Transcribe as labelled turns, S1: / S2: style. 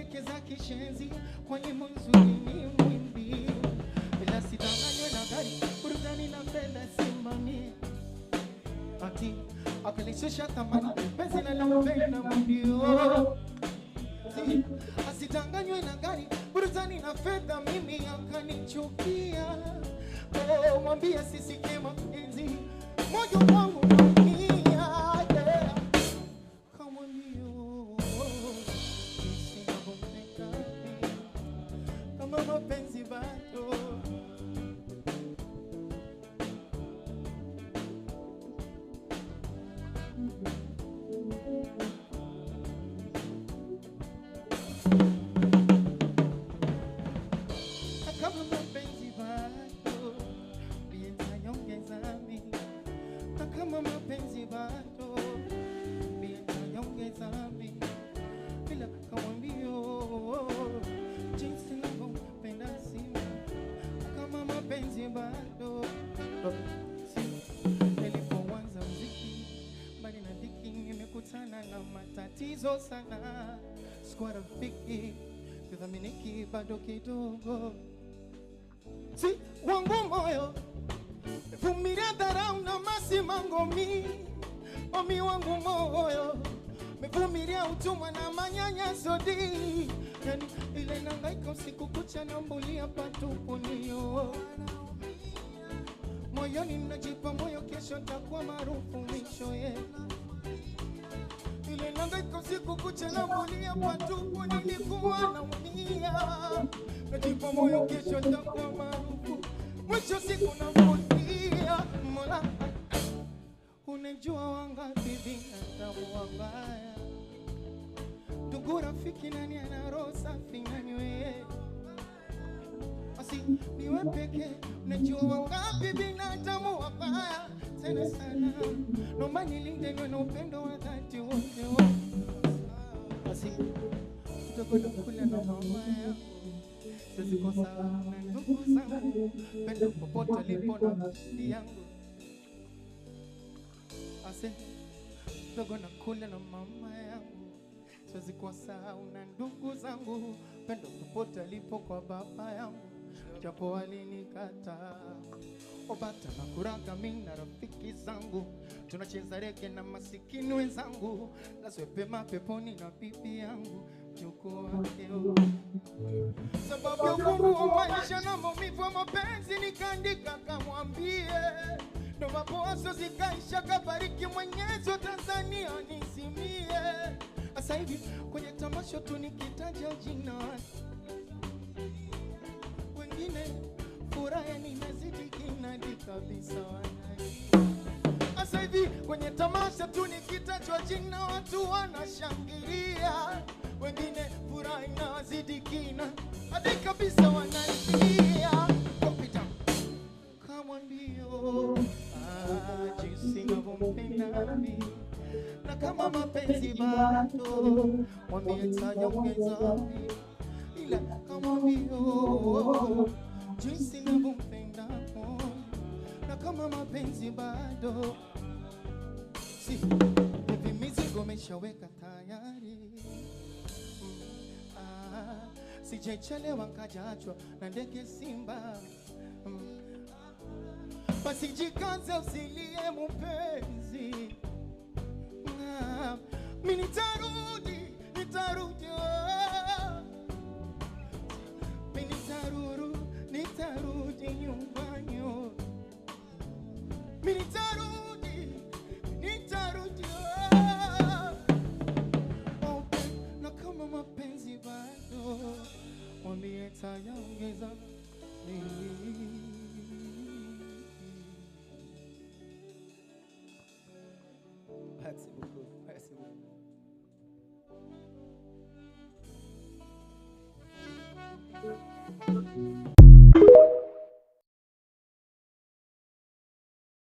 S1: nanielekeza kishenzi kwa nyimbo nzuri ni mwimbi. Ila sidanganywe na gari, burudani na fedha simamie. Ati akalishusha thamani penzi na nampenda mdio. Asidanganywe na gari, burudani na fedha, mimi akanichukia. Oh, mwambie sisike mapenzi, moyo wangu naumia. Kama ndio nisinampenda, kama mapenzi bado. Kama mapenzi bado, nitanyongeza mimi. Kama mapenzi bado, nitanyongeza mimi. Bila kamwambio jinsi ninavyopenda simu. Kama mapenzi bado, nilipoanza muziki mbali na dhiki, nimekutana na matatizo sana. Sikuwa rafiki, kudhaminiki bado kidogo. Si wangu moyo vumilia dharau na masimango omi wangu moyo mevumilia utumwa na manyanyaso di. Yani ile nangaika usiku kucha na mbulia patupu niyo. Moyoni mnajipa moyo kesho takuwa maarufu mwisho ye. Ile nangaika usiku kucha na mbulia patupu nilikuwa naumia. Najipa moyo kesho takuwa maarufu mwisho siku navutia. Mola unajua wangapi binadamu wabaya. Ndugu rafiki nani ana roho safi nani wewe. Asi niwe peke unajua wangapi binadamu wabaya. Tena sana naomba nilinde niwe na upendo wa dhati wote wote. Asi utakwenda kula na mama yangu. Sisi kwa sawa na ndugu zangu, penda popote lipo na mshindi yangu. Ase, dogo na kule na mama yangu. Sisi kwa sawa na ndugu zangu, penda popote lipo kwa baba yangu. Japo walinikata, obata na kuraga mimi na rafiki zangu. Tunacheza rege na masikini wenzangu. Naswepe mapeponi na bibi yangu. Juko wakeo sababu ya ugumu wa maisha na maumivu wa mapenzi, nikaandika kamwambie. Ndo mapozo zikaisha kabariki Mwenyezi wa Tanzania nisimie. Asa hivi kwenye tamasha tu nikitaja jina wengine furaha ninazidi kinadi kabisa wanai. Asa hivi kwenye tamasha tu nikitajwa jina watu wanashangilia. Wengine furaha inazidi kina hadi kabisa wanalia. Kopita kama ndio jinsi navyompenda mimi. Na kama mapenzi bado mwambie tanyongeza mimi. Ila kama ndio jinsi navyompenda mimi. Na kama mapenzi bado si hivi mizigo meshaweka tayari. Sijachelewa nkajachwa na ndege simba. Basi jikaze usilie mpenzi. Mimi nitarudi, nitarudi. Mimi nitarudi nyumbani. Mimi nitarudi, nitarudi. Na kama mapenzi bado mwambie tanyongeza mimi. Merci beaucoup.